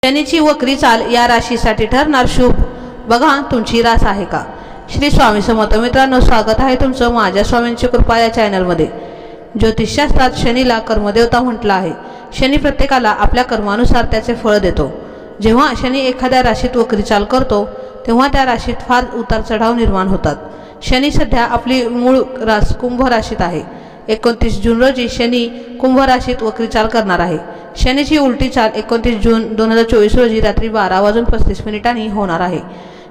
शनीची वक्री चाल या राशीसाठी ठरणार शुभ. बघा तुमची रास आहे का. श्री स्वामी समर्थ मित्रांनो, स्वागत आहे तुमचं माझ्या स्वामींची कृपा या चॅनलमध्ये. ज्योतिषशास्त्रात शनीला कर्मदेवता म्हटलं आहे. शनी प्रत्येकाला आपल्या कर्मानुसार त्याचे फळ देतो. जेव्हा शनी एखाद्या राशीत वक्री चाल करतो तेव्हा त्या राशीत फार उतार चढाव निर्माण होतात. शनी सध्या आपली मूळ रास कुंभ राशीत आहे. 29 जून रोजी शनी कुंभ राशीत वक्री चाल करणार आहे. शनीची उलटी चाल 29 जून 2024 रोजी रात्री 12:35 होणार आहे.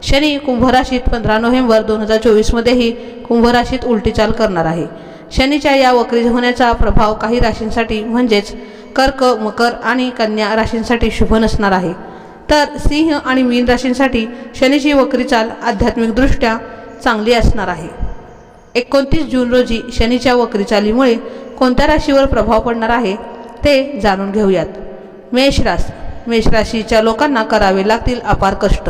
शनी कुंभ राशीत 15 नोव्हेंबर 2024 मध्येही कुंभ राशीत उलटी चाल करणार आहे. शनीच्या या वक्री होण्याचा प्रभाव काही राशींसाठी म्हणजेच कर्क, मकर आणि कन्या राशींसाठी शुभ नसणार आहे. तर सिंह आणि मीन राशींसाठी शनीची वक्री चाल आध्यात्मिकदृष्ट्या चांगली असणार आहे. 29 जून रोजी शनीच्या वक्री चालीमुळे कोणत्या राशीवर प्रभाव पडणार आहे ते जाणून घेऊयात. मेष राशीच्या लोकांना करावे लागतील अपार कष्ट.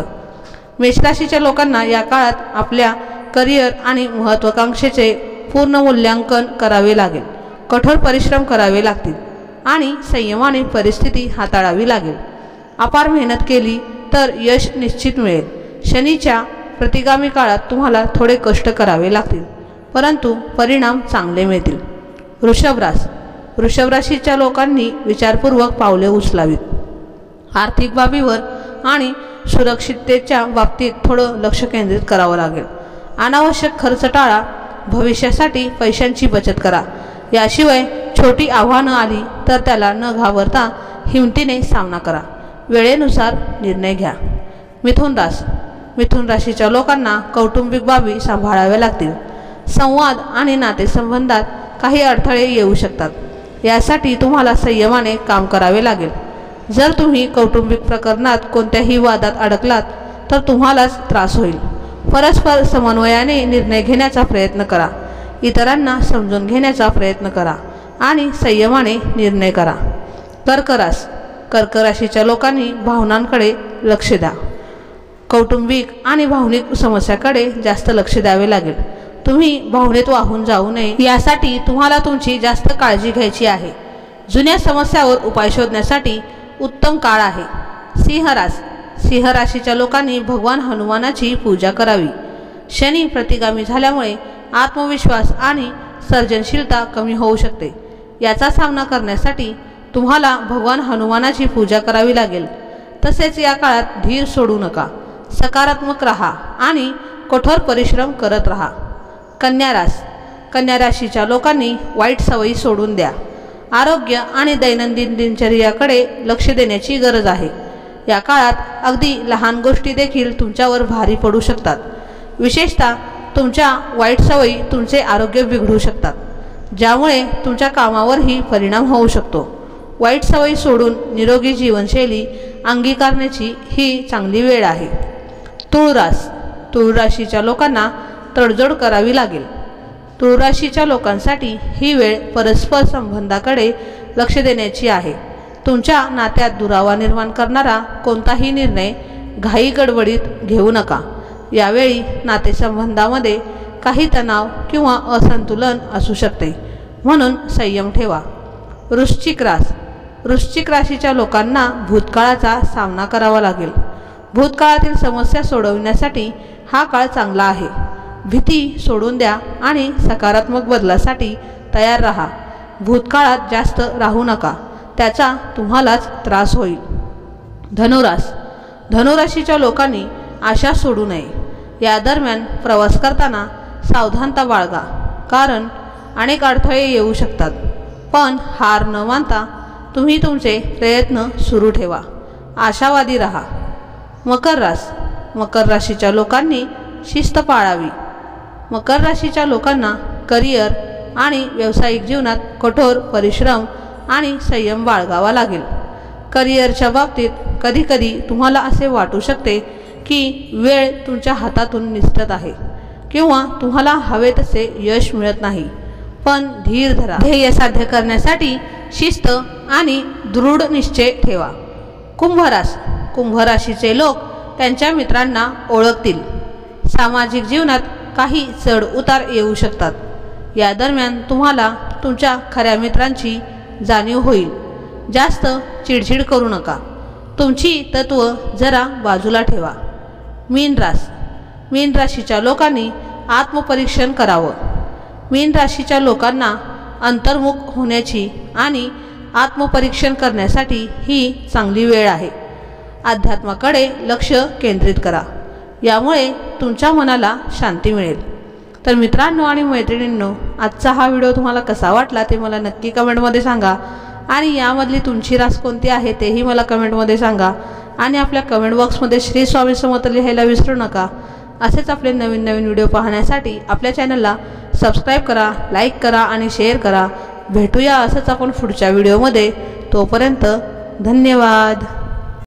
मेष राशीच्या लोकांना या काळात आपल्या करिअर आणि महत्त्वाकांक्षेचे पूर्ण मूल्यांकन करावे लागेल. कठोर परिश्रम करावे लागतील आणि संयमाने परिस्थिती हाताळावी लागेल. अपार मेहनत केली तर यश निश्चित मिळेल. शनीच्या प्रतिगामी काळात तुम्हाला थोडे कष्ट करावे लागतील, परंतु परिणाम चांगले मिळतील. वृषभ राशीच्या लोकांनी विचारपूर्वक पावले उचलावीत. आर्थिक बाबीवर आणि सुरक्षिततेच्या बाबतीत थोडं लक्ष केंद्रित करावं लागेल. अनावश्यक खर्च टाळा. भविष्यासाठी पैशांची बचत करा. याशिवाय छोटी आव्हानं आली तर त्याला न घाबरता हिमतीने सामना करा. वेळेनुसार निर्णय घ्या. मिथुन राशीच्या लोकांना कौटुंबिक बाबी सांभाळाव्या लागतील. संवाद आणि नातेसंबंधात काही अडथळे येऊ शकतात. यासाठी तुम्हाला संयमाने काम करावे लागेल. जर तुम्ही कौटुंबिक प्रकरणात कोणत्याही वादात अडकलात तर तुम्हालाच त्रास होईल. परस्पर समन्वयाने निर्णय घेण्याचा प्रयत्न करा. इतरांना समजून घेण्याचा प्रयत्न करा आणि संयमाने निर्णय करा. कर्क राशीच्या लोकांनी भावनांकडे लक्ष द्या. कौटुंबिक आणि भावनिक समस्याकडे जास्त लक्ष द्यावे लागेल. तुम्ही भावनेत वाहून जाऊ नये यासाठी तुम्हाला तुमची जास्त काळजी घ्यायची आहे. जुन्या समस्यावर उपाय शोधण्यासाठी उत्तम काळ आहे. सिंह राशीच्या लोकांनी भगवान हनुमानाची पूजा करावी. शनी प्रतिगामी झाल्यामुळे आत्मविश्वास आणि सर्जनशीलता कमी होऊ शकते. याचा सामना करण्यासाठी तुम्हाला भगवान हनुमानाची पूजा करावी लागेल. तसेच या काळात धीर सोडू नका. सकारात्मक राहा आणि कठोर परिश्रम करत राहा. कन्या राशीच्या लोकांनी वाईट सवयी सोडून द्या. आरोग्य आणि दैनंदिन दिनचर्याकडे लक्ष देण्याची गरज आहे. या काळात अगदी लहान गोष्टी देखील तुमच्यावर भारी पडू शकतात. विशेषतः तुमच्या वाईट सवयी तुमचे आरोग्य बिघडू शकतात, ज्यामुळे तुमच्या कामावरही परिणाम होऊ शकतो. वाईट सवयी सोडून निरोगी जीवनशैली अंगीकारण्याची ही चांगली वेळ आहे. तूळ राशीच्या लोकांना तडजोड करावी लागेल. तूळ राशीच्या लोकांसाठी ही वेळ परस्पर संबंधाकडे लक्ष देण्याची आहे. तुमच्या नात्यात दुरावा निर्माण करणारा कोणताही निर्णय घाई गडबडीत घेऊ नका. यावेळी नातेसंबंधामध्ये काही तणाव किंवा असंतुलन असू शकते, म्हणून संयम ठेवा. वृश्चिक राशीच्या लोकांना भूतकाळाचा सामना करावा लागेल. भूतकाळातील समस्या सोडवण्यासाठी हा काळ चांगला आहे. भीती सोडून द्या आणि सकारात्मक बदलासाठी तयार राहा. भूतकाळात जास्त राहू नका, त्याचा तुम्हालाच त्रास होईल. धनुराशीच्या लोकांनी आशा सोडू नये. या दरम्यान प्रवास करताना सावधानता बाळगा, कारण अनेक अडथळे येऊ शकतात. पण हार न मानता तुम्ही तुमचे प्रयत्न सुरू ठेवा. आशावादी राहा. मकर राशीच्या लोकांनी शिस्त पाळावी. मकर राशीच्या लोकांना करिअर आणि व्यावसायिक जीवनात कठोर परिश्रम आणि संयम बाळगावा लागेल. करिअरच्या बाबतीत कधीकधी तुम्हाला असे वाटू शकते की वेळ तुमच्या हातातून निसटत आहे किंवा तुम्हाला हवे तसे यश मिळत नाही, पण धीर धरा. ध्येय करण्यासाठी शिस्त आणि दृढ निश्चय ठेवा. कुंभ राशीचे लोक त्यांच्या मित्रांना ओळखतील. सामाजिक जीवनात काही चढ उतार येऊ शकतात. या दरम्यान तुम्हाला तुमच्या खऱ्या मित्रांची जाणीव होईल. जास्त चिडचिड करू नका. तुमची तत्व जरा बाजूला ठेवा. मीन राशीच्या लोकांनी आत्मपरीक्षण करावं. मीन राशीच्या लोकांना अंतर्मुख होण्याची आणि आत्मपरीक्षण करण्यासाठी ही चांगली वेळ आहे. अध्यात्माकडे लक्ष केंद्रित करा. यामुळे तुमच्या मनाला शांती मिळेल. तर मित्रांनो आणि मैत्रिणींनो, आजचा हा व्हिडिओ तुम्हाला कसा वाटला ते मला नक्की कमेंटमध्ये सांगा. आणि यामधली तुमची रास कोणती आहे तेही मला कमेंटमध्ये सांगा. आणि आपल्या कमेंट बॉक्समध्ये श्री स्वामी समर्थ लिहायला विसरू नका. असेच आपले नवीन नवीन व्हिडिओ पाहण्यासाठी आपल्या चॅनलला सबस्क्राईब करा, लाईक करा आणि शेअर करा. भेटूया असंच आपण पुढच्या व्हिडिओमध्ये. तोपर्यंत धन्यवाद.